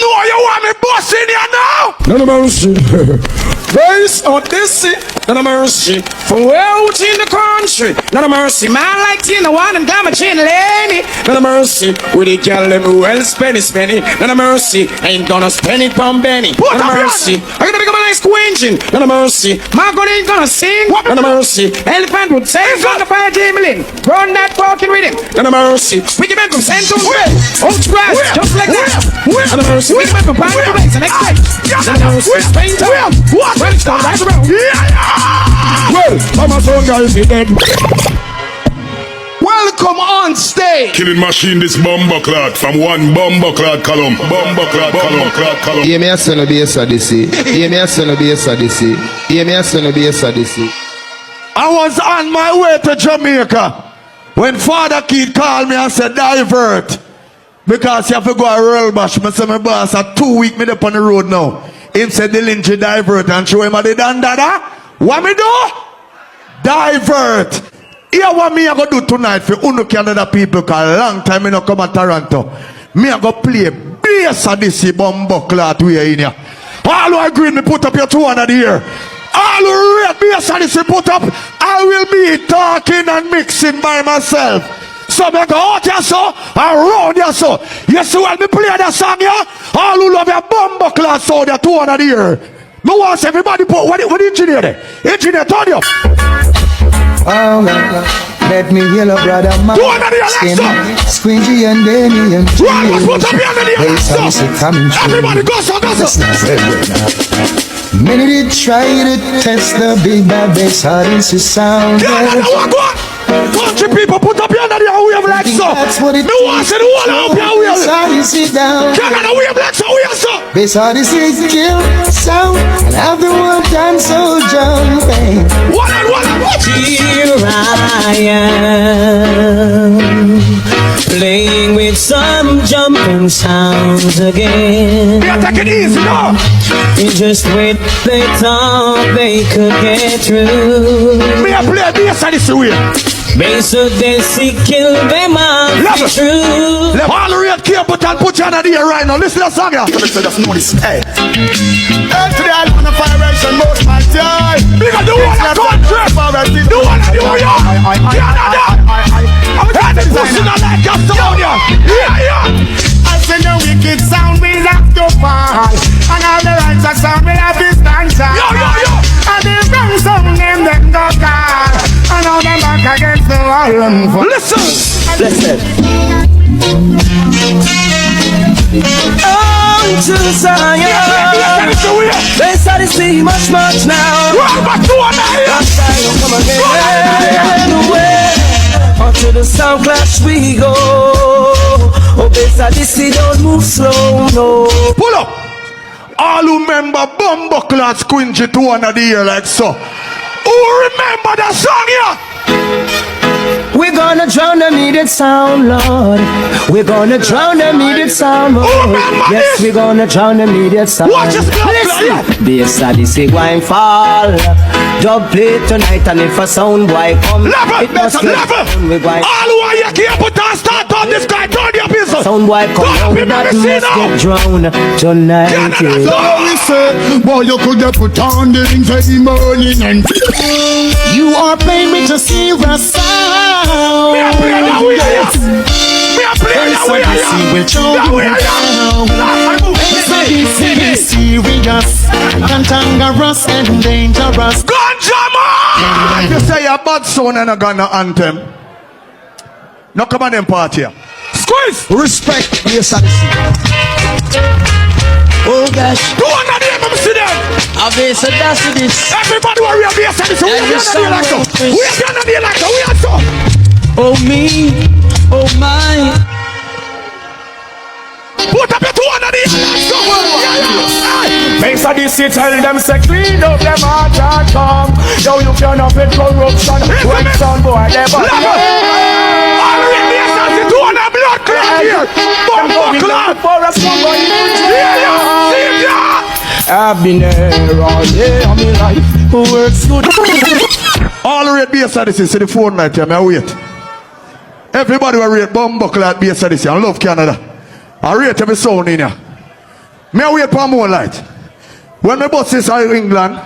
No, you want me bossing here now? None of mercy. Race Oddessy. None of mercy. From way out in the country. None of mercy. Man like you, no one and damn a chin lady. None of mercy. With the girl them well spend it. None of mercy. Ain't gonna spend it from Benny. None of mercy. I'm gonna become a nice quenching. None of mercy. Margot ain't gonna sing. None of mercy. Elephant would say from the fire Jamie. Run that fucking rhythm. None of mercy. Wicked man from Central West. Old Trash. Just like that. None of mercy. Wicked man from Pine Place. And next day. None of mercy. Spain Town. What? Well, it's right around. Well, I'm a song guys, he dead. Welcome on stage. Killing machine this bomber clot from one bomber clot column. Bomber clot column. Hear me a son of bass Oddessy. Hear me a son of bass Oddessy. Hear me a son of bass Oddessy. I was on my way to Jamaica when Father Keith called me and said divert. Because you have to go a worldbash. I said my boss, a 2 week me up on the road now. Him said the Lynchy divert and show him how they done that. What me do? Divert. Here what me I go do tonight for Uno Canada people, cause long time me no come to Toronto. Me I go play bass Oddessy bumbo clot way in here. All who agree me put up your 200 here. All who rate bass Oddessy put up, I will be talking and mixing by myself. So me go out here so, around here so. You see when me play that song here, all who love your bumbo clot so they're 200 here. No wants everybody put, what the engineer there? Engineer, turn you up. Oh my God, let me hear a brother man. Squingy and Danny and everybody go so. Many did try to test the big bad bass Oddessy sound. Country people put up your under your wave like so. Me want to the whole up your wave. Sit down. Canada wave like so, we are so. Bass Oddessy kill sound and have the world dance so jumping. What? Here I am, playing with some jumping sounds again. Yeah, take it easy now. It's just when they thought they could get through. Me a play bass Oddessy way. Bass Oddessy kill them out. True. All the red key button put you under there right now. Listen to the song here. Just know this. Hey. Today I want a vibration mode my time. Because the one I country. The one I New York. Canada. I'm trying to push it on like a sound here. Yeah. I say the wicked sound will have to fall. And all the righteous sound will have to stand tall. Yo. And the wrong sound name them go call. And all them back against the wall. Listen. On to Zion. Bass Oddessy much now. Come again. Onto the soundclash we go. Oh, Bass Oddessy don't move slow, no. Pull up. All who remember Bumbo Clot Squingy 200 year like so. Who remember that song here? We're gonna drown the needed sound, Lord. We're gonna drown the needed sound, Lord. Yes, we're gonna drown the needed sound. Watch this listen. Bass Oddessy going fall. Dub play tonight, and if a sound boy come, level. All who are here can't put on start on this guy. Turn your business. Sound boy come down, that must get drowned tonight. So we say, boy, you could have put on the things every morning and you are paying me to see the sound. Me a play that way. Will show you down. Serious, cantankerous and dangerous. Ganja man! You say a bad son and a Ghana anthem. No come on them party here. Squeeze! Respect, yes, Oddessy. Oh gosh. Go on the name of see them. I've been so that's this. Everybody worry about this. We are gonna like so. We are gonna like so. We are so. Oh me, oh my. Put up your 200 Bass Oddessy tell them say clean up them heart and come. Yo, you can't have it corruption. When some boy they body. Already Bass Oddessy 200 blood clot here. Bomb clot for a song. I've been there all day of my life. Who works good? All the rate Bass Oddessy, see the phone night here, I wait. Everybody will rate Bumbo Clot Bass Oddessy. I love Canada. I rate every sound in here. Me wait for more light. When my buses are in England,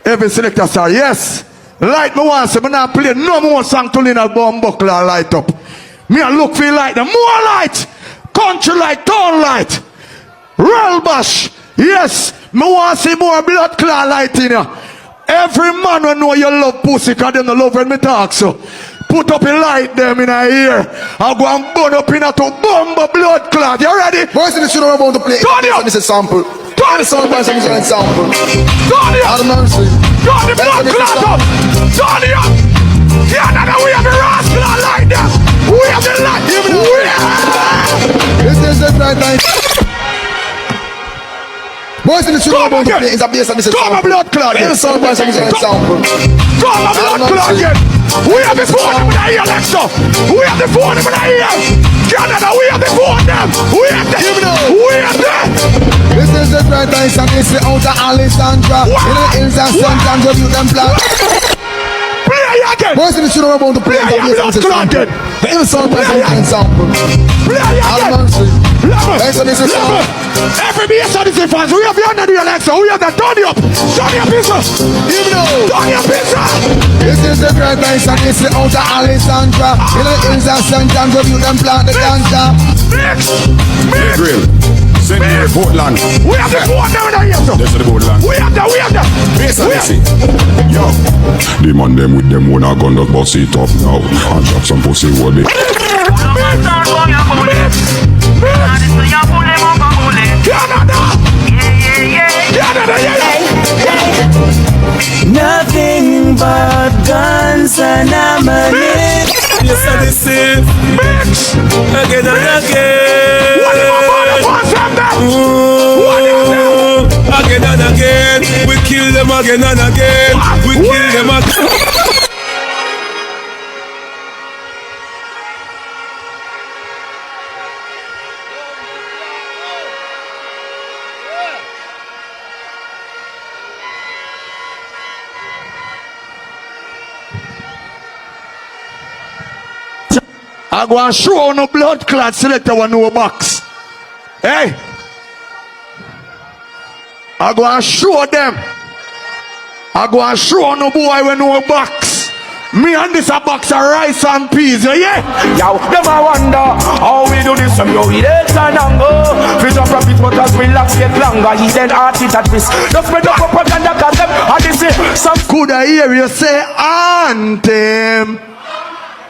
every selector star, yes. Light me once, me not play no more song to Lina Bumbuckler light up. Me a look for light, the more light. Country light, town light. Worldbash, yes. Me want to see more blood clot light in you. Every man will know you love pussy because they don't love when me talk so. Put up a light them in a ear. I go and burn up in a to bumbo blood clot. You ready? Boys in the studio about to play. Turn it up. This is a sample. Turn it up. This is a sample. Turn it up. Out of mercy. Turn the blood clot up. Turn it up. Yeah, now we have the rascal like that. We have the light. This is the right time. Boys in the studio about to play. It's a bass and this is a Come sample. blood clot. This is a sample. This is a sample. Come blood clot again. We have the phone in the ear, Alexa. We have the phone in the ear. Canada, we have the phone them. We have the. We have the. This is the right time. And this is out of Alexandra. In the hills and St. Andrew, you them black. Play again. Boys in the studio about to play. Play blood clot again. This is a sample. Play Out of again. mercy. Level. Every BS on the fans, we have the under the Alexa, we have the turn up pizza. Turn up pizza. This is the great nice and this is out of Alexandra. In the hills of St. Andrew, you them plant the dancer. Mix. Grill. Send me to Portland. We have the phone down there, yes, sir. This is the Portland. We have the. Bass and Oddessy. Yo. The man them with them one a gun that bust it up now. And drop some pussy what they. Nothing but guns and ammunition. Yes, I this is Mix. again and again. What do you want from them? Again and again. We kill them again and again. We kill them again. I go and show no blood clot selector one no box. Hey. I go and show them. I go and show no boy with no box. Me and this a box of rice and peas, yeah? Yo, them a wonder how we do this. Yo, we dead and angle. Fit up profit, but as we laugh get longer. He dead art it at risk. Just spread up propaganda, cause them and they say some. Could I hear you say anthem?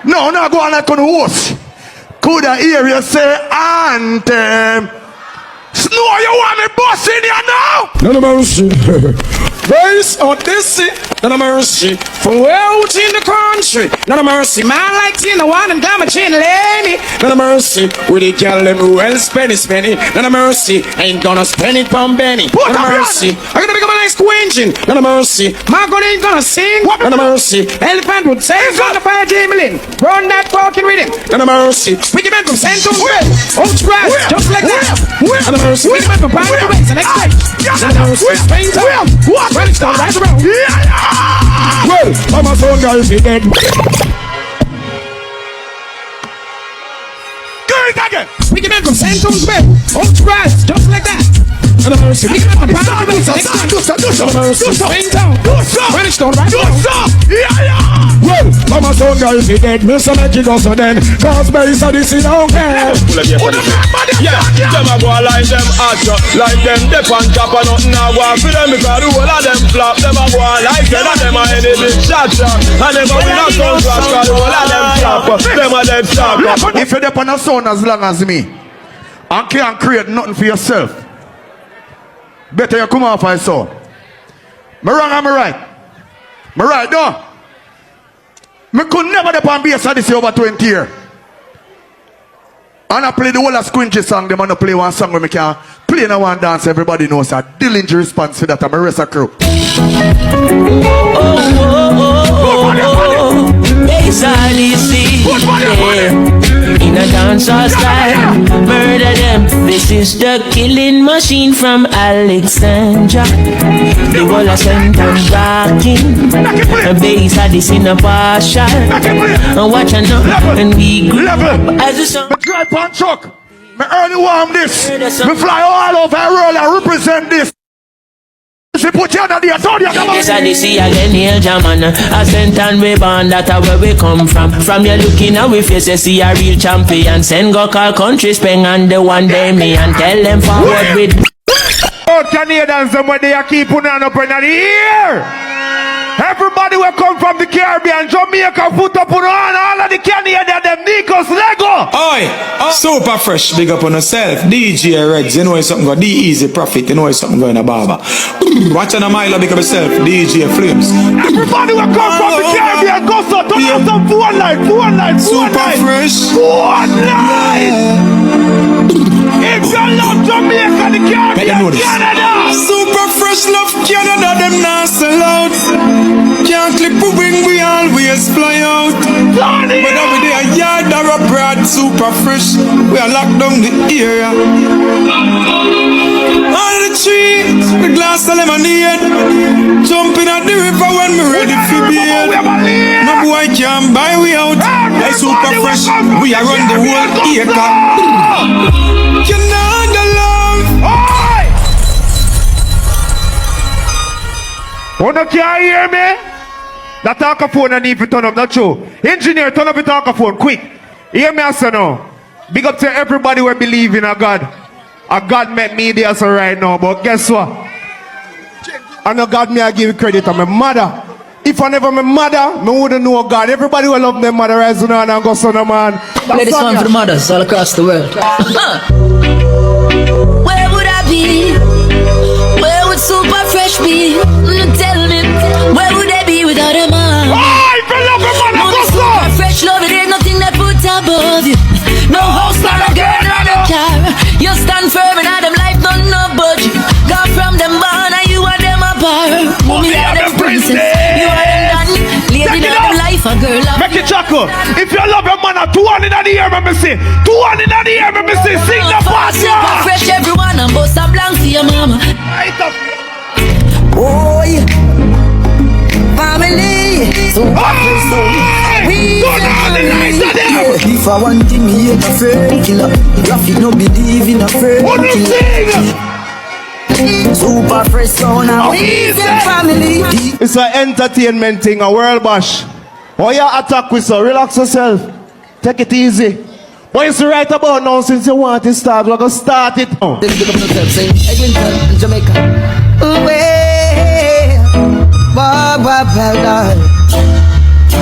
No, go on like on the host. Could I hear you say anthem? No, you want me boss in here now? None of mercy. Race Oddessy. None of mercy. From way out in the country. None of mercy. Man like Tina one and got my chin lady. None of mercy. With the girl them well spend it. None of mercy. Ain't gonna spend it from Benny. None of mercy. I'm gonna become a nice quenching. None of mercy. Margot ain't gonna sing. None of mercy. Elephant would say he's gonna fire Jamie. Run that talking with him. None of mercy. Wicked man from Santos Way. Old grass. Just like that. None of mercy. Wicked man from Private Ways. The next day. None of mercy. Spain time. What? Running stone right around. Well, I'm a son guy, he dead. Do it again. Wicked man from Santos Bay. Old grass. Just like that. None of mercy. Wicked man from Private Ways. The next day. None of mercy. Spain town. Running stone right around. Well, I'm a son guy, he dead. Mr. Magic also then. Cause base of this, he don't care. Yeah, them a go like them archer, like them dip on top of nothing a go for them because the whole of them flop. Them a go like them and them a enemy shot and them a win a sound clash because the whole of them flop. Them a dead sharp. If you're up on a sound as long as me and can't create nothing for yourself, better you come off my sound. Me wrong or me right? Me right, no? Me could never depend bass of this over 20 years. And I play the whole of Squingy song, them and I play one song where me can play in one dance, everybody knows a Dillinger response for that, I'm a rest of crew. It's Oddessy. In a dancehall style, murder them. This is the killing machine from Alexandra. The whole of St. Andrew rocking. A bass Oddessy in a partial. And watch and know, and we grew up as a song. Me drive on truck. Me early warm this. Me fly all over, I roll represent this. She put you under the authority. Yes, I did see again, Neil Jaman. A cent and we born, that's where we come from. From your looking at we face, you see a real champion. Send go call country, spend on the one day me and tell them forward with. Oh, Canadians, somebody are keep putting on up in the ear. Everybody will come from the Caribbean, Jamaica, put up on all of the Canadians, them Nikos, Lego. Oi, super fresh, big up on yourself. DJ Regs, you know it's something going. D Easy Profit, you know it's something going a barber. Watch on a mile, big up yourself. DJ Flames. Everybody will come from the Caribbean, go so turn on some phone line. Super fresh. Phone line. If you love Jamaica, the Caribbean, Canada. Super fresh love Canada, them not sell out. Can't clip a wing, we always fly out. Whether we there a yard or abroad, super fresh. We are locked down the area. On the tree, the glass of lemonade. Jumping at the river when we ready for bed. No boy can buy we out. They super fresh, we are run the whole acre. Canada love. Oh, no, can't hear me? That talkaphone I need to turn up, not true. Engineer, turn up the talkaphone, quick. Hear me, I say now. Big up to everybody who believe in a God. A God met me there so right now, but guess what? I know God me I give credit to my mother. If I never my mother, me wouldn't know God. Everybody will love their mother as soon and go son of man. Play this one for the mothers all across the world. Where would I be? Where would Super Fresh be? Tell me, where would I be without a man? Super Fresh love, it ain't nothing that puts above you. No house, not a girl, not a car. You stand firm and all them life, no budge. Got from them born and you are them apart. Mommy are them princess, you are them done. Lady not them life, a girl of make it chuckle. If you love your man, 200 in the air, me say. 200 in the air, me say. Sing the part, Super Fresh, everyone, and bust a blank for your mama. Boy, family, so we if I want to me a friend killer, if you don't believe in a friend killer. Super fresh sound now, we family. It's an entertainment thing, a world bash. Oh, you attack with so relax yourself. Take it easy. But it's right about now since you want to start, we're going to start it now. Let's pick up yourself, say, Eglinton, Jamaica.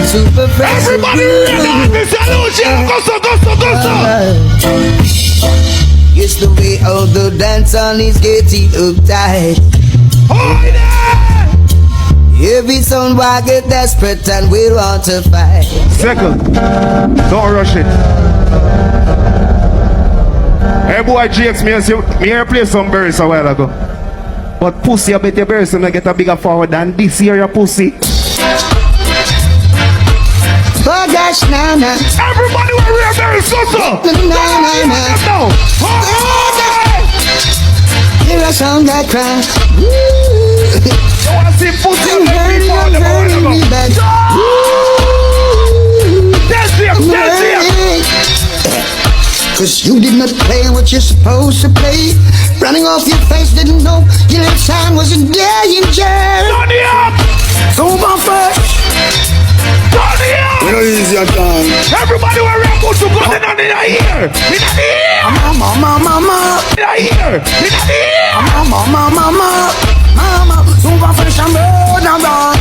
Super fresh. Everybody ready to salute. Go. It's the way all the dancehall is getting uptight. Every sound will get desperate and we want to fight. Second, don't rush it. Hey boy, GX, me here play some berries a while ago. But pussy, I bet your berries gonna get a bigger forward than this here, your pussy. Oh gosh, nah. Everybody will wear berries, so. Nah. Hear a song that cries. I wanna see pussy on every fall of Cause you did not play what you're supposed to play. Running off your face, didn't know your left hand was in danger. Super fresh. We don't use your tongue. Everybody will rap out to go in the ear. In the ear. Mama. In the ear. In the ear. Mama. Super fresh and road and road.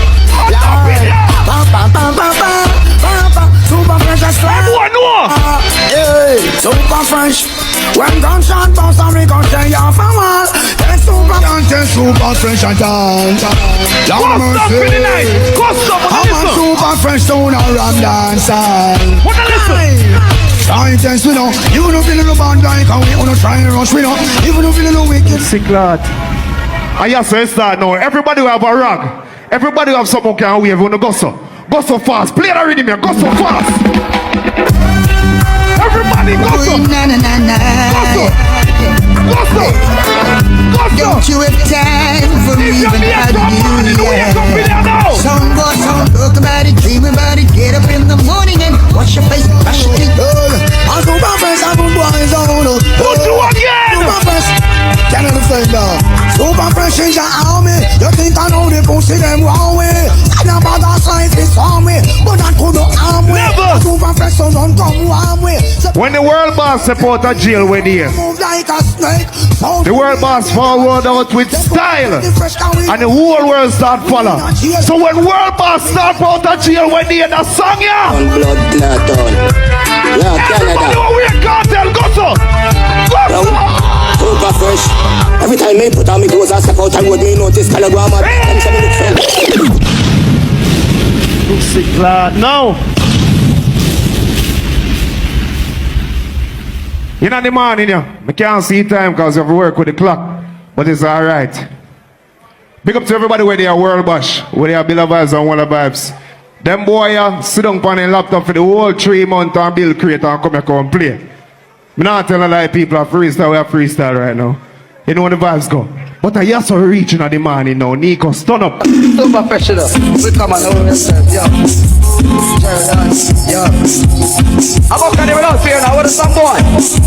Super fresh and strong. Everyone know. Hey, super fresh. When gunshot bounce and we gon' tell you off a wall. Then super fresh and dance. Long mercy. I'm a super fresh sound around dance. Wanna listen? I intense we know. You don't feel no bad like how we wanna try and rush we know. Even don't feel no wicked. Sick lad. I just say start now. Everybody will have a rag. Everybody will have someone can wave on the go so. Go so fast. Play the rhythm here. Go so fast. Everybody go so. Go so. Don't you have time for me even Sound go, sound talk about it, dream about it. Get up in the morning and wash your face, brush your teeth. I'm super fresh, I'm boys on. Go to again. Super fresh. Can't understand that. Super fresh in your army. You think I know the pussy them wrong way? And a bag of science is on me, but I could not harm me. Super fresh so don't come warm way. When the world boss support a jail when here, Move like a snake. the world boss forward out with style, and the whole world start follow. So when world boss start out a jail when they hear the song, yeah. Blood clot on. Yeah, Everybody know we cartel, go so. Go so. Super fresh. Every time me put on me clothes and step out, I would me notice Calagramma. Look sick, lad. No. You know the morning, yeah. I can't see time because you have to work with the clock. But it's alright. Big up to everybody where they are world bash, where they are Bill Vibes and Walla Vibes. Them boy sit down on their laptop for the whole 3 months and build create and come here and play. I'm not telling a lot of people are freestyle, we are freestyle right now. You know when the vibes go. But I also reaching at the morning now. Nico, stun up. Super fresh it up. We come on over yourself, yo. Yo. I'm up there without fear now. What is some boy?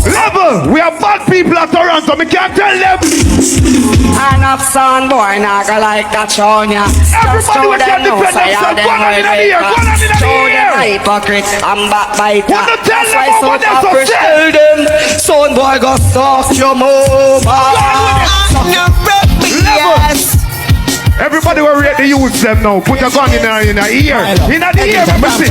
Level! We are bad people at Toronto. Me can't tell them. And up son boy, nah go like that shown ya. Everybody will get defend themselves. Go on in the ear. Go on in the ear. Hypocrite, I'm back by that. Wanna tell them That's why about that so success? tell them. Son boy go stalk your mama. Yes. Everybody will rate the youth them now. Put a gun in the ear. In the ear, let me see.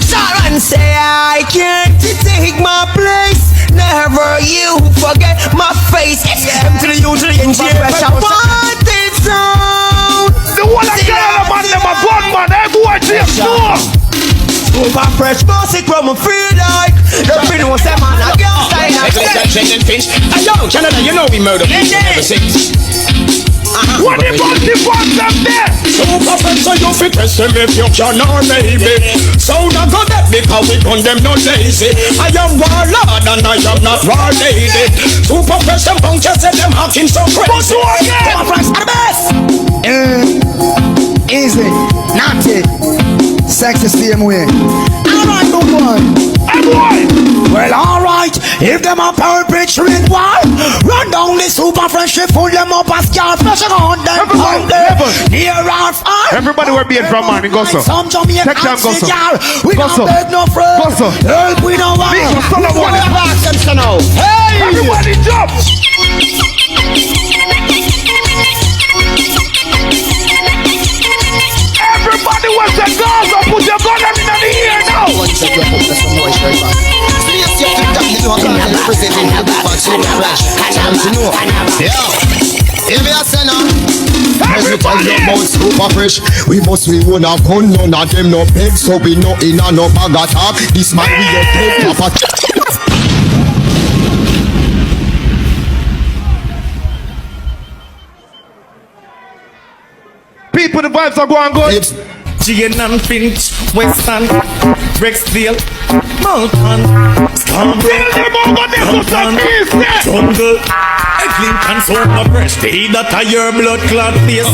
Sharon say I can't take my place. Never you forget my face. M to the U to the N G. Want it sound. The one that got man, them a gunman. Everyone just know. Super fresh bossy from a feel like the fin was a man a girl style. Hey yo, Canada, you know we murder people ever since. What the bossy wants them there? Super fresh, so you fit test them if you cannot maybe. So not go that because we gun them not lazy. I am warlord and I am not war lady. Super fresh, them punches and them hacking so crazy. Super fresh are the best. Easy, not it. Sex the same way. Alright, good boy. Hey boy. Well, alright. If them a perpetrate war, run down the super fresh, full them up as car, pressure on them. Near our fire. Everybody will be in from morning. Go so. Some Jamaican Take time, go so. We Go don't so. beg no friend. Go so. Help we don't want. Nico, son of one. Hey! Everybody jump. Everybody was the girls up, put your gun in the ear now. Everybody about super fresh. We must we own a gun, none of them no beg, so we no in a no bag of talk. This man we a take papa. People, the vibes are going good. Jane and Finch, Western, Rexdale, Mountain, Jungle, Eglinton, Super Fresh, they that are your blood clot face.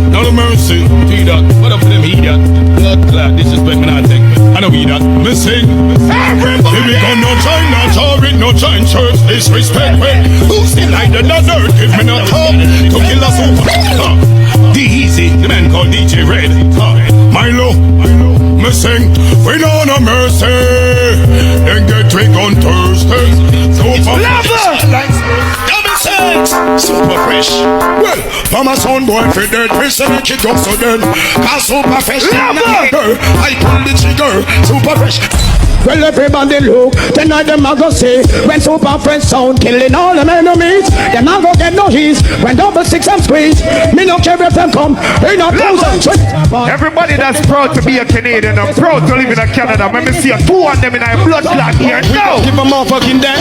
No mercy, do that. What up for them idiot? Blood clot, disrespect me not take me. I know we that. Me sing. Everybody. If we got no China, Tory, no China church, disrespect me. Who's the light in the dirt? Give me no talk to kill us over. The easy, the man called DJ Red. Milo, me sing. We know no mercy. Then get drink on Thursday. Super Super Fresh. Well, from a sound boy for dead, prison and kick up so then. Cause Super Fresh, I pull the trigger. Super Fresh. Well, everybody look, tonight them a go see when Super Fresh sound killing all them enemies. Them a go get no heat when double six and squeeze. Me no care if them come in a thousand. Everybody that's proud to be a Canadian and proud to live in Canada. Let me see two of them in a blood clot here. No! Give them all fucking them.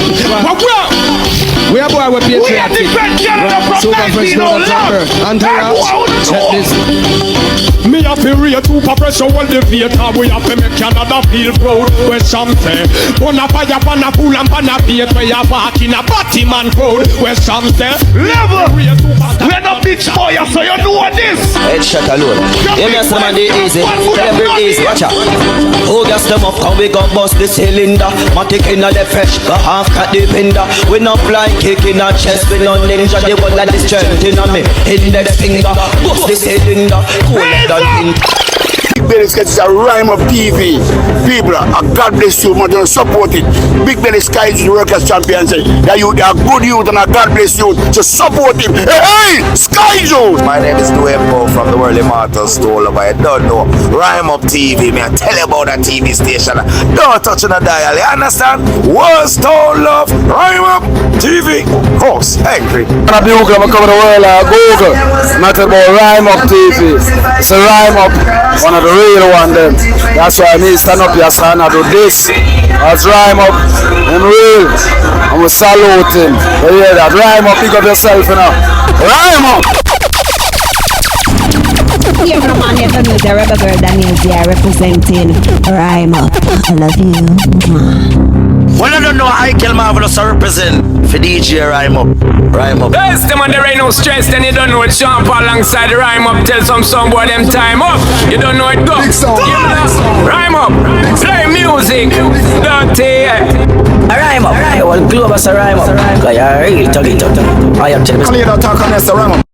We are boy with We are defend Canada from 1901. And check this. Me have to read Super Fresh all the theater. We have to make Canada feel proud. Where some say, on a fire, on a pool and on a beat. Where you walk in a Batman crowd. Where some say, level. We are not bitch boy, so you know this. Headshot alone. You miss the man the easy. Tell them bring easy. Watch out. Who gas them up? Come we go bust the cylinder. Matic in the fresh. Go half cut the window. We not blind kick in our chest. We not ninja. They want like the strength in me. Index finger. Bust the cylinder. Cool than Big Belly Skies is a rhyme of TV. People, God bless you, man, don't support it. Big Belly Skies is the workers' champion. That you are good youth and God bless you. So support him. Hey, Skies! My name is Dwayne Poe from the World Immortal Stole. I don't know. Rhyme Up TV, man. Tell you about that TV station. Don't touch on the dial, you understand? World Stone Love, Rhyme Up TV. Horse, angry. I'm coming to the world Google. Not about Rhyme Up TV. It's a Rhyme Up. One of the real one them. That's why me stand up here, son. I do this. That's Rhyme Up. I'm real. And we salute him. You hear that? Rhyme Up, pick up yourself, you know. Rhyme Up. You're from on your family, the rebel girl Daniel there representing Rhyme Up. I love you. Well, I don't know how I kill Marvelous to represent for DJ Rhyme Up. Rhyme Up. Yes, them on there ain't no stress, then you don't know it. Sean Paul alongside the Rhyme Up. Tell some boy them time up. You don't know it go. Rhyme Up. Play music. Dirty. Rhyme Up. I want glue us a Rhyme Up. Because you're real talking. I am telling you. Come here, talk on this, Rhyme Up.